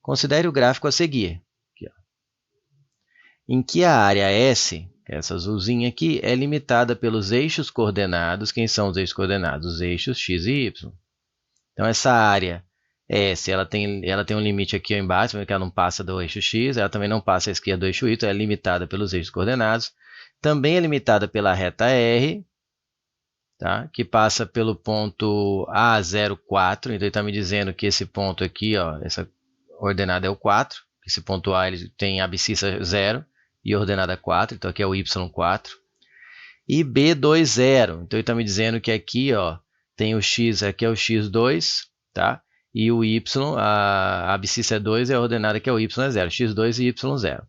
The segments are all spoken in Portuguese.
Considere o gráfico a seguir, aqui, ó, em que a área S, essa azulzinha aqui, é limitada pelos eixos coordenados. Quem são os eixos coordenados? Os eixos x e y. Então, essa área S, ela tem um limite aqui embaixo, que ela não passa do eixo x, ela também não passa à esquerda do eixo y, é limitada pelos eixos coordenados. Também é limitada pela reta R, tá? Que passa pelo ponto A04, então ele está me dizendo que esse ponto aqui, ó, essa ordenada é o 4, esse ponto A ele tem abscissa 0 e ordenada 4, então aqui é o y4. E B20, então ele está me dizendo que aqui, ó, tem o x, aqui é o x2, tá? E o y, a abscissa é 2 e a ordenada que é o y é 0, x2 e y0.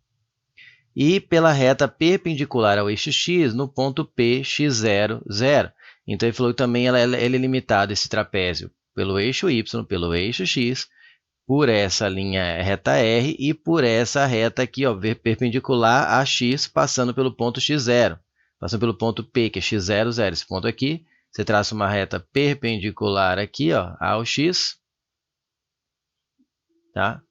E pela reta perpendicular ao eixo x, no ponto P, x0, 0. Então, ele falou que também ele é limitado, esse trapézio, pelo eixo y, pelo eixo x, por essa linha reta R e por essa reta aqui, ó, perpendicular a x, passando pelo ponto x0, passando pelo ponto P, que é x0, 0. Esse ponto aqui, você traça uma reta perpendicular aqui, ó, ao x, tá?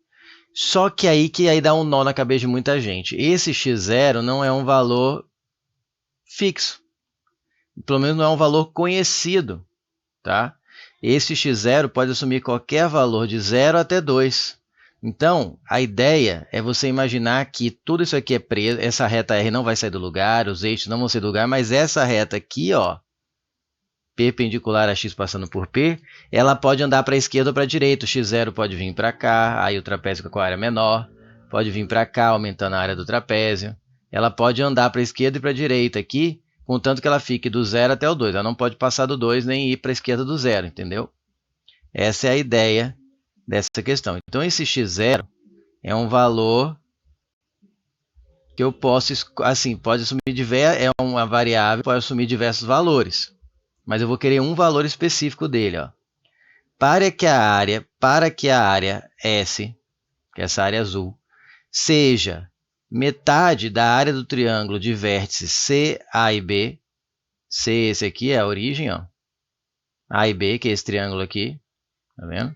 Só que aí dá um nó na cabeça de muita gente. Esse x0 não é um valor fixo. Pelo menos não é um valor conhecido, tá? Esse x0 pode assumir qualquer valor de 0 até 2. Então, a ideia é você imaginar que tudo isso aqui é preso, essa reta R não vai sair do lugar, os eixos não vão sair do lugar, mas essa reta aqui, ó, perpendicular a x passando por P, ela pode andar para a esquerda ou para a direita. O x0 pode vir para cá, aí o trapézio fica com a área menor, pode vir para cá, aumentando a área do trapézio. Ela pode andar para a esquerda e para a direita aqui, contanto que ela fique do 0 até o 2. Ela não pode passar do 2 nem ir para a esquerda do 0, entendeu? Essa é a ideia dessa questão. Então, esse x0 é um valor que eu posso, assim, pode assumir é uma variável, pode assumir diversos valores. Mas eu vou querer um valor específico dele, ó. Para que a área S, que é essa área azul, seja metade da área do triângulo de vértices C, A e B, C, esse aqui é a origem, ó, A e B, que é esse triângulo aqui, tá vendo?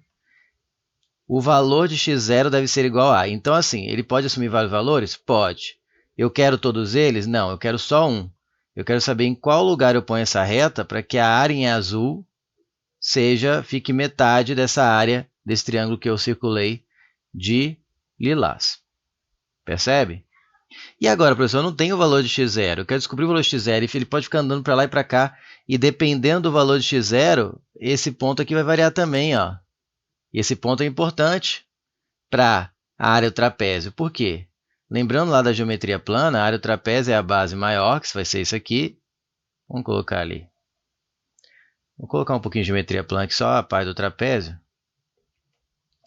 O valor de x0 deve ser igual a. Então, assim, ele pode assumir vários valores? Pode. Eu quero todos eles? Não, eu quero só um. Eu quero saber em qual lugar eu ponho essa reta para que a área em azul fique metade dessa área, desse triângulo que eu circulei de lilás. Percebe? E agora, professor, eu não tenho o valor de x0. Eu quero descobrir o valor de x0 e ele pode ficar andando para lá e para cá. E dependendo do valor de x0, esse ponto aqui vai variar também, ó. E esse ponto é importante para a área do trapézio. Por quê? Lembrando lá da geometria plana, a área do trapézio é a base maior, que vai ser isso aqui. Vamos colocar ali. Vou colocar um pouquinho de geometria plana aqui, só a parte do trapézio.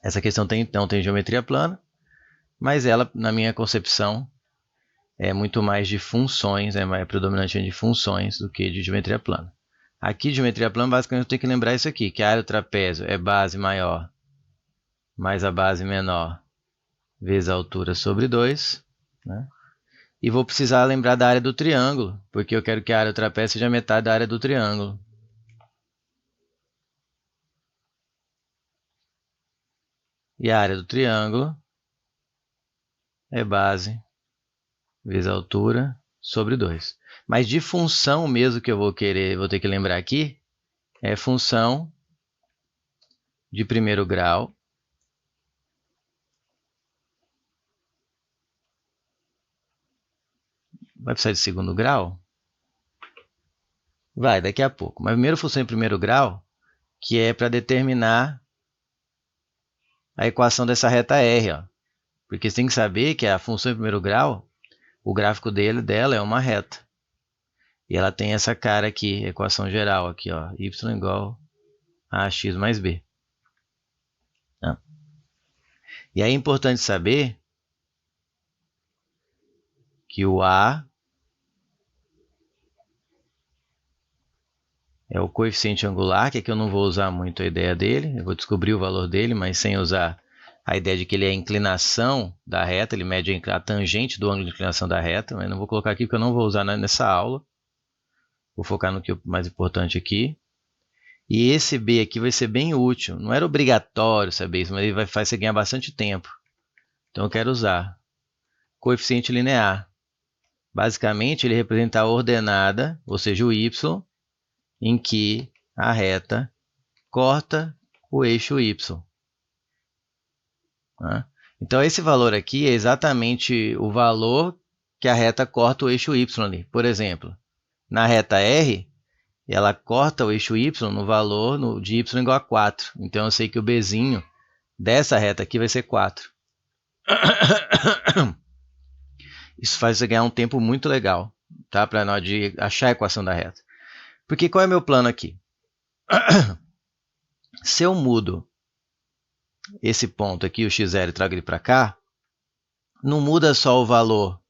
Essa questão não tem geometria plana, mas ela, na minha concepção, é muito mais de funções, é mais predominante de funções do que de geometria plana. Aqui, de geometria plana, basicamente, eu tenho que lembrar isso aqui, que a área do trapézio é base maior mais a base menor vezes a altura sobre 2, né? E vou precisar lembrar da área do triângulo, porque eu quero que a área do trapézio seja metade da área do triângulo. E a área do triângulo é base vezes a altura sobre 2. Mas de função mesmo que eu vou ter que lembrar aqui, é função de primeiro grau vai precisar de segundo grau? Vai, daqui a pouco. Mas primeiro função em primeiro grau, que é para determinar a equação dessa reta R, ó. Porque você tem que saber que a função em primeiro grau, o gráfico dela é uma reta. E ela tem essa cara aqui, equação geral aqui, ó, y igual a x mais b. Tá? E aí é importante saber que o A é o coeficiente angular, que aqui eu não vou usar muito a ideia dele, eu vou descobrir o valor dele, mas sem usar a ideia de que ele é a inclinação da reta, ele mede a tangente do ângulo de inclinação da reta, mas não vou colocar aqui porque eu não vou usar nessa aula. Vou focar no que é mais importante aqui. E esse B aqui vai ser bem útil. Não era obrigatório saber isso, mas ele vai fazer você ganhar bastante tempo. Então eu quero usar coeficiente linear. Basicamente, ele representa a ordenada, ou seja, o y, em que a reta corta o eixo y. Né? Então, esse valor aqui é exatamente o valor que a reta corta o eixo y ali. Por exemplo, na reta R, ela corta o eixo y no valor de y igual a 4. Então, eu sei que o bzinho dessa reta aqui vai ser 4. Isso faz você ganhar um tempo muito legal, tá? Para na hora de achar a equação da reta. Porque qual é o meu plano aqui? Se eu mudo esse ponto aqui, o x0, e trago ele para cá, não muda só o valor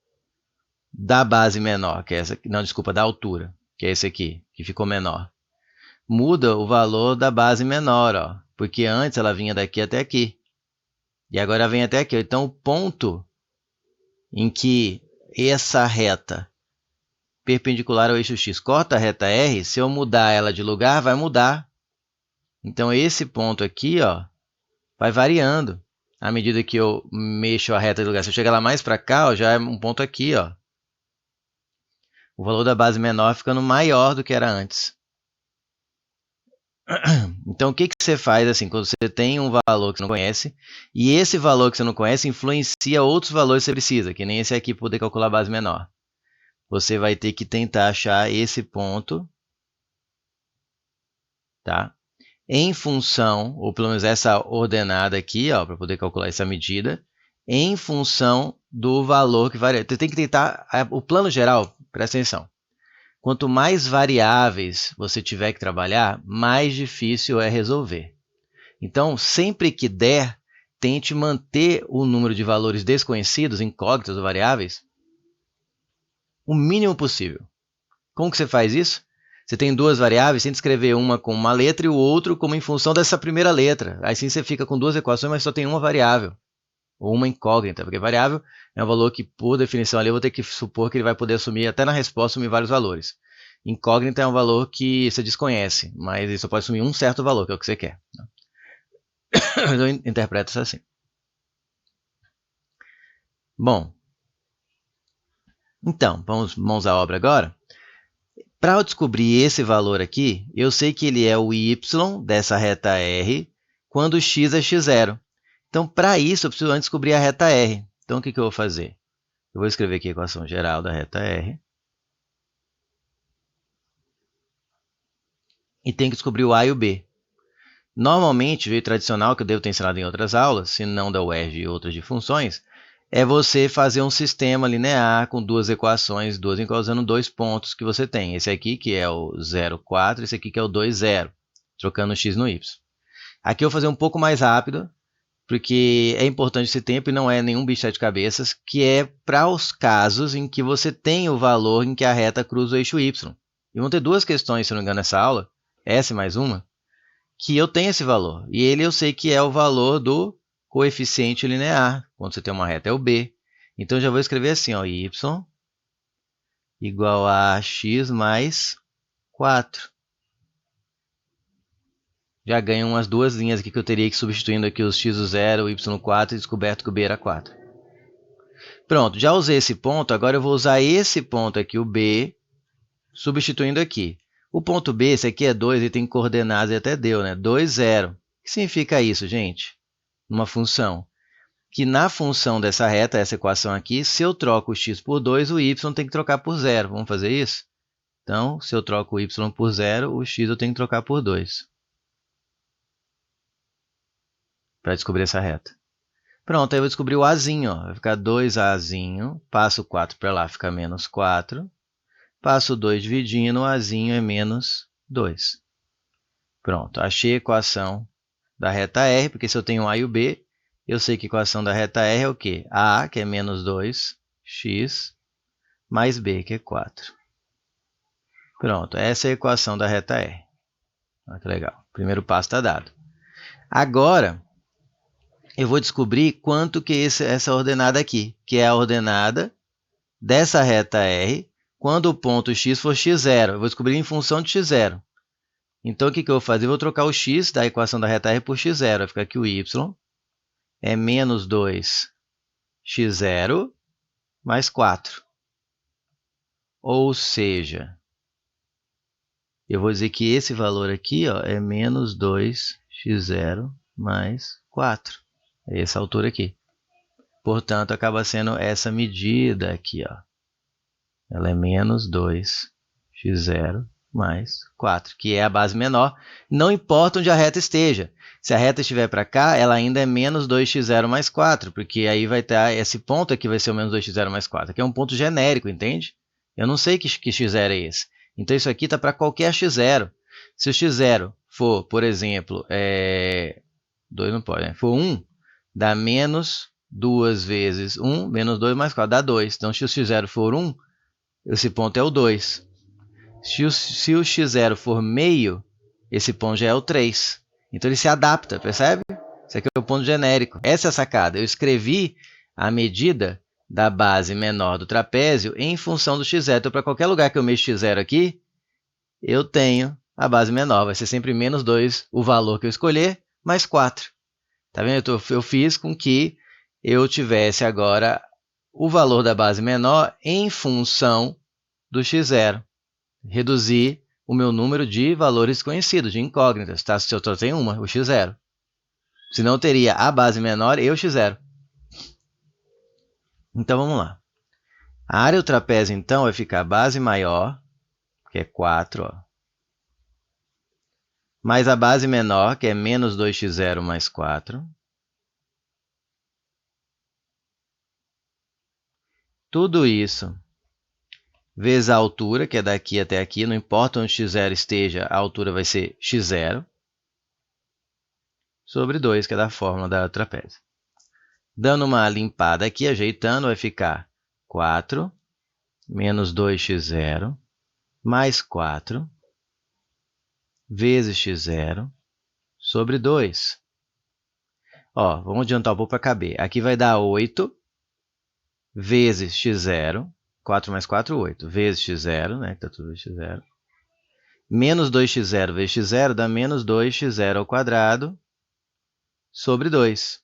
da base menor, que é essa aqui, não, desculpa, da altura, que é esse aqui, que ficou menor. Muda o valor da base menor, ó, porque antes ela vinha daqui até aqui. E agora vem até aqui. Então, o ponto em que essa reta perpendicular ao eixo x corta a reta R, se eu mudar ela de lugar, vai mudar. Então, esse ponto aqui, ó, vai variando à medida que eu mexo a reta de lugar. Se eu chegar lá mais para cá, ó, já é um ponto aqui, ó. O valor da base menor ficando maior do que era antes. Então, o que você faz assim, quando você tem um valor que você não conhece, e esse valor que você não conhece influencia outros valores que você precisa, que nem esse aqui para poder calcular a base menor. Você vai ter que tentar achar esse ponto, tá? Em função, ou pelo menos essa ordenada aqui, para poder calcular essa medida, em função do valor que varia. Você tem que tentar, o plano geral, presta atenção. Quanto mais variáveis você tiver que trabalhar, mais difícil é resolver. Então, sempre que der, tente manter o número de valores desconhecidos, incógnitas ou variáveis, o mínimo possível. Como que você faz isso? Você tem duas variáveis, tenta escrever uma com uma letra e o outro como em função dessa primeira letra. Assim você fica com duas equações, mas só tem uma variável, ou uma incógnita, porque variável é um valor que, por definição ali, eu vou ter que supor que ele vai poder assumir, até na resposta, assumir vários valores. Incógnita é um valor que você desconhece, mas ele só pode assumir um certo valor, que é o que você quer. Eu interpreto isso assim. Bom, então, vamos à obra agora. Para eu descobrir esse valor aqui, eu sei que ele é o y dessa reta R quando x é x0. Então, para isso, eu preciso antes descobrir a reta R. Então, o que eu vou fazer? Eu vou escrever aqui a equação geral da reta R. E tenho que descobrir o a e o b. Normalmente, o jeito tradicional, que eu devo ter ensinado em outras aulas, se não da UERJ e outras de funções, é você fazer um sistema linear com duas equações, usando dois pontos que você tem. Esse aqui, que é o 0, 4, esse aqui que é o 2, 0, trocando o x no y. Aqui eu vou fazer um pouco mais rápido, porque é importante esse tempo e não é nenhum bicho de sete cabeças, que é para os casos em que você tem o valor em que a reta cruza o eixo y. E vão ter duas questões, se não me engano, nessa aula, essa e mais uma, que eu tenho esse valor. E ele eu sei que é o valor do coeficiente linear. Quando você tem uma reta, é o b. Então, eu já vou escrever assim, ó, y igual a x mais 4. Já ganho umas duas linhas aqui que eu teria que ir substituindo aqui os x0, o y4 e descoberto que o b era 4. Pronto, já usei esse ponto, agora eu vou usar esse ponto aqui, o b, substituindo aqui. O ponto B, esse aqui é 2, ele tem coordenadas, e até deu, né? 2, 0. O que significa isso, gente? Uma função. Que na função dessa reta, essa equação aqui, se eu troco o x por 2, o y tem que trocar por 0. Vamos fazer isso? Então, se eu troco o y por 0, o x eu tenho que trocar por 2. Para descobrir essa reta. Pronto, aí eu vou descobrir o azinho. Ó. Vai ficar 2azinho, passo o 4 para lá, fica menos 4. Passo 2 dividindo, o azinho é menos 2. Pronto, achei a equação da reta R, porque se eu tenho A e o B, eu sei que a equação da reta R é o quê? A, que é menos 2x, mais B, que é 4. Pronto, essa é a equação da reta R. Olha que legal, o primeiro passo está dado. Agora, eu vou descobrir quanto que é essa ordenada aqui, que é a ordenada dessa reta R, quando o ponto x for x0. Eu vou descobrir em função de x0. Então, o que eu vou fazer? Eu vou trocar o x da equação da reta R por x0. Vai ficar aqui o y é menos 2 x0 mais 4. Ou seja, eu vou dizer que esse valor aqui ó, é menos 2x0 mais 4. É essa altura aqui. Portanto, acaba sendo essa medida aqui. Ó. Ela é menos 2x0 mais 4, que é a base menor. Não importa onde a reta esteja. Se a reta estiver para cá, ela ainda é menos 2x0 mais 4, porque aí vai ter esse ponto aqui vai ser o menos 2x0 mais 4. Aqui é um ponto genérico, entende? Eu não sei que x0 é esse. Então, isso aqui está para qualquer x0. Se o x0 for, por exemplo, 2 não pode, né? For 1, dá menos 2 vezes 1, menos 2 mais 4, dá 2. Então, se o x0 for 1, esse ponto é o 2. Se o x0 for meio, esse ponto já é o 3. Então, ele se adapta, percebe? Esse aqui é o ponto genérico. Essa é a sacada. Eu escrevi a medida da base menor do trapézio em função do x0. Então, para qualquer lugar que eu mexa x0 aqui, eu tenho a base menor. Vai ser sempre menos 2 o valor que eu escolher, mais 4. Tá vendo? Eu fiz com que eu tivesse agora o valor da base menor em função do x0. Reduzir o meu número de valores conhecidos, de incógnitas. Tá? Se eu só tenho uma, o x0. Senão eu teria a base menor e o x0. Então, vamos lá. A área do trapézio, então, vai ficar a base maior, que é 4, ó, mais a base menor, que é menos 2x0 mais 4. Tudo isso vezes a altura, que é daqui até aqui. Não importa onde x0 esteja, a altura vai ser x0, sobre 2, que é da fórmula da trapézio. Dando uma limpada aqui, ajeitando, vai ficar 4 menos 2x0 mais 4 vezes x0 sobre 2. Ó, vamos adiantar um pouco para caber. Aqui vai dar 8 vezes x0. 4 mais 4, 8. Vezes x0, né? Que está tudo x0. Menos 2x0 vezes x0 dá menos 2x0 ao quadrado sobre 2.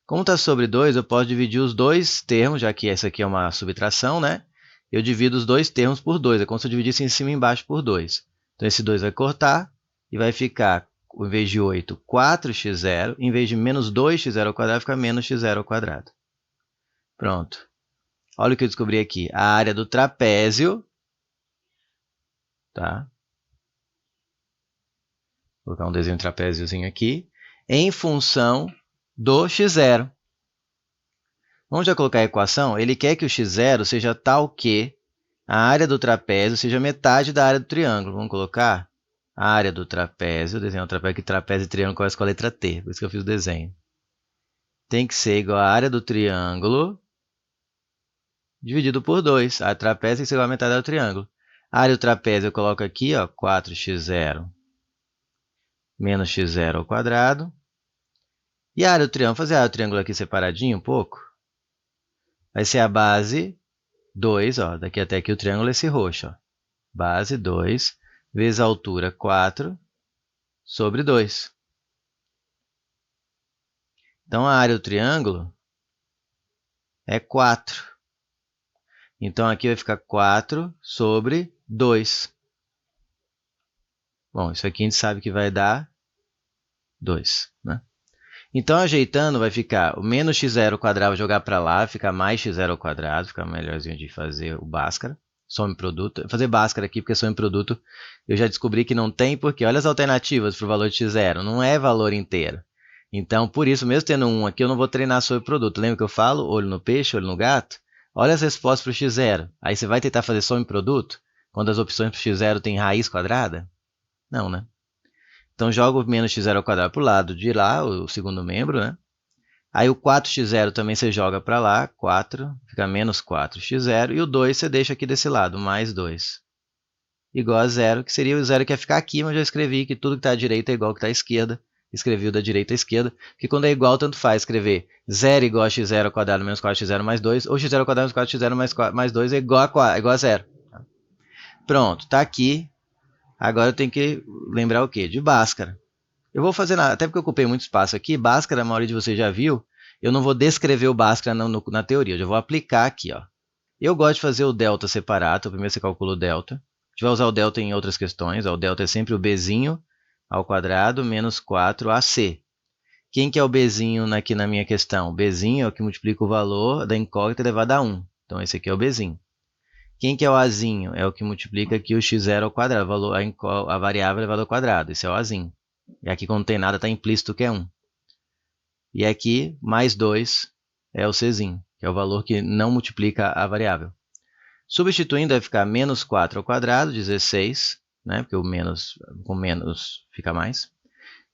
Como está sobre 2, eu posso dividir os dois termos, já que essa aqui é uma subtração, né? Eu divido os dois termos por 2. É como se eu dividisse em cima e embaixo por 2. Então, esse 2 vai cortar e vai ficar, em vez de 8, 4x0. Em vez de menos 2x0 ao quadrado, fica menos x0 ao quadrado. Pronto. Olha o que eu descobri aqui. A área do trapézio, tá? Vou colocar um desenho de trapéziozinho aqui, em função do x0. Vamos já colocar a equação? Ele quer que o x0 seja tal que a área do trapézio seja metade da área do triângulo. Vamos colocar a área do trapézio, desenhar um trapézio que trapézio e triângulo começa com a letra T, por isso que eu fiz o desenho. Tem que ser igual à área do triângulo dividido por 2. A trapézio tem que ser igual à metade do triângulo. A área do trapézio eu coloco aqui, ó, 4x0 menos x0 ao quadrado. E a área do triângulo, fazer a área do triângulo aqui separadinho um pouco. Vai ser a base 2, ó, daqui até aqui o triângulo é esse roxo. Ó. Base 2 vezes a altura 4 sobre 2. Então, a área do triângulo é 4. Então, aqui vai ficar 4 sobre 2. Bom, isso aqui a gente sabe que vai dar 2, né? Então, ajeitando, vai ficar o menos x0 ao quadrado, vou jogar para lá, vai ficar mais x0 ao quadrado, fica melhorzinho de fazer o Bhaskara, some produto. Vou fazer Bhaskara aqui, porque some produto eu já descobri que não tem, porque olha as alternativas para o valor de x0, não é valor inteiro. Então, por isso, mesmo tendo um aqui, eu não vou treinar sobre produto. Lembra que eu falo? Olho no peixe, olho no gato? Olha as respostas para o x0. Aí você vai tentar fazer some produto, quando as opções para o x0 têm raiz quadrada? Não, né? Então, jogo menos x0 ao quadrado para o lado de lá, o segundo membro, né? Aí o 4x0 também você joga para lá, 4, fica menos 4x0. E o 2 você deixa aqui desse lado, mais 2. Igual a 0, que seria o 0 que ia ficar aqui, mas eu já escrevi que tudo que está à direita é igual ao que está à esquerda. Escrevi o da direita à esquerda, porque quando é igual, tanto faz escrever 0 igual a x0 ao quadrado menos 4x0 mais 2, ou x0 ao quadrado menos 4x0 mais 2 é igual a 0. Pronto, está aqui. Agora eu tenho que lembrar o quê? De Bhaskara. Eu vou fazer nada, até porque eu ocupei muito espaço aqui. Bhaskara, a maioria de vocês já viu. eu não vou descrever o Bhaskara na teoria, eu já vou aplicar aqui. Ó. Eu gosto de fazer o delta separado, então primeiro você calcula o delta. A gente vai usar o delta em outras questões, ó, o delta é sempre o bzinho ao quadrado menos 4ac. Quem que é o bzinho aqui na minha questão? O bzinho é o que multiplica o valor da incógnita elevado a 1. Então esse aqui é o bzinho. Quem que é o azinho? É o que multiplica aqui o x0 ao quadrado, a variável elevada ao quadrado. Esse é o azinho. E aqui quando não tem nada está implícito que é 1. E aqui, mais 2 é o czinho, que é o valor que não multiplica a variável. Substituindo, vai ficar menos 4 ao quadrado, 16, né? Porque o menos com menos fica mais.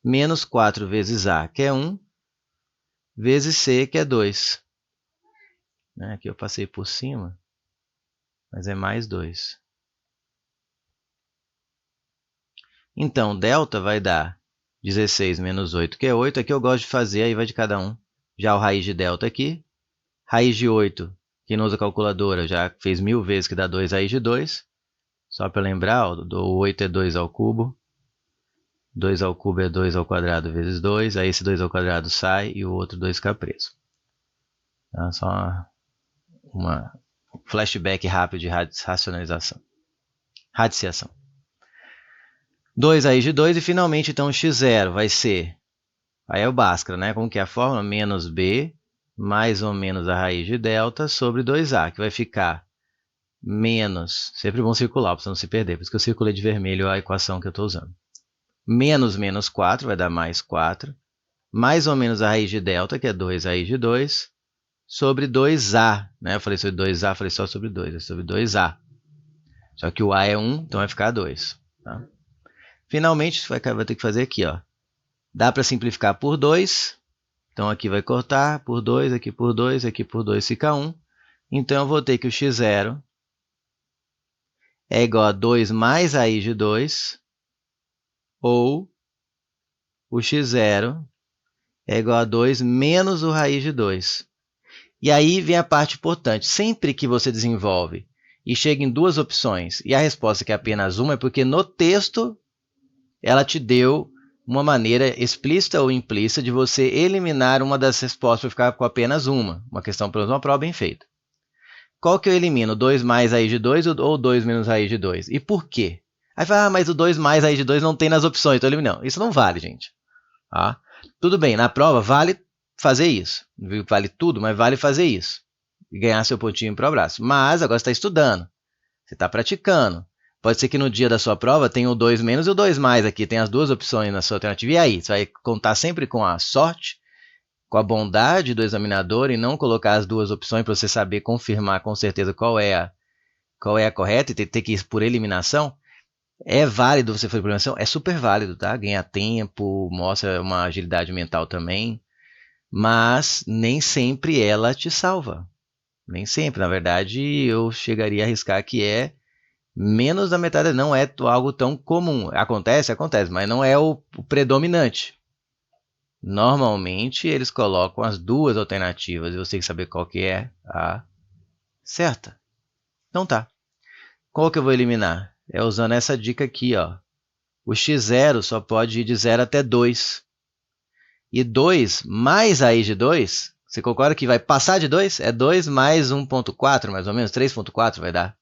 Menos 4 vezes a, que é 1, vezes c, que é 2. Aqui eu passei por cima, mas é mais 2. Então, delta vai dar 16 menos 8, que é 8. Aqui eu gosto de fazer, aí vai de cada um. Já o raiz de delta aqui. Raiz de 8, quem não usa calculadora já fez 1000 vezes que dá 2 raiz de 2. Só para lembrar, o 8 é 2 ao cubo. 2 ao cubo é 2 ao quadrado vezes 2. Aí esse 2 ao quadrado sai e o outro 2 fica preso. Tá? Só uma flashback rápido de racionalização. Radiciação. 2 raiz de 2 e finalmente então x0 vai ser, aí é o Bhaskara, né? Como que é a fórmula? Menos b mais ou menos a raiz de delta sobre 2a, que vai ficar menos, sempre bom circular para você não se perder, por isso que eu circulei de vermelho a equação que eu estou usando. Menos 4 vai dar mais 4, mais ou menos a raiz de delta, que é 2 raiz de 2, sobre 2a. Né? Eu falei sobre 2a, falei só sobre 2, é sobre 2a. Só que o a é 1, então vai ficar 2. Tá? Finalmente, vai ter que fazer aqui. Ó. Dá para simplificar por 2. Então, aqui vai cortar por 2, aqui por 2, aqui por 2 fica 1. Então, eu vou ter que o x0 é igual a 2 mais a raiz de 2, ou o x0 é igual a 2 menos o raiz de 2. E aí vem a parte importante. Sempre que você desenvolve e chega em duas opções e a resposta que é apenas uma, é porque no texto ela te deu uma maneira explícita ou implícita de você eliminar uma das respostas para ficar com apenas uma questão para uma prova bem feita. Qual que eu elimino? 2 mais raiz de 2 ou 2 menos raiz de 2? E por quê? Aí fala, mas o 2 mais raiz de 2 não tem nas opções, então eu elimino. Não, isso não vale, gente. Tá? Tudo bem, na prova vale fazer isso. Não vale tudo, mas vale fazer isso. E ganhar seu pontinho para o abraço. Mas agora você está estudando. Você está praticando. Pode ser que no dia da sua prova tenha o 2 menos e o 2 mais aqui. Tem as duas opções na sua alternativa. E aí? Você vai contar sempre com a sorte, com a bondade do examinador e não colocar as duas opções para você saber confirmar com certeza qual é a correta e ter que ir por eliminação. É válido você fazer por eliminação? É super válido, tá? Ganha tempo, mostra uma agilidade mental também. Mas nem sempre ela te salva. Nem sempre. Na verdade, eu chegaria a arriscar que é menos da metade, não é algo tão comum. Acontece, mas não é o predominante. Normalmente, eles colocam as duas alternativas e você tem que saber qual que é a certa. Então tá. Qual que eu vou eliminar? É usando essa dica aqui, ó. O x0 só pode ir de 0 até 2. E 2 mais a raiz de 2, você concorda que vai passar de 2? É 2 mais 1.4, mais ou menos, 3.4 vai dar.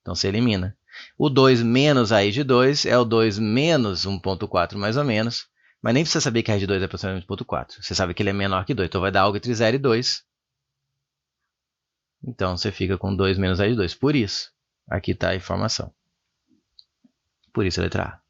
Então você elimina. O 2 menos a raiz de 2 é o 2 menos 1.4, mais ou menos. Mas nem precisa saber que a raiz de 2 é aproximadamente 1.4. Você sabe que ele é menor que 2, então vai dar algo entre 0 e 2. Então você fica com 2 menos a raiz de 2. Por isso, aqui está a informação. Por isso a letra A.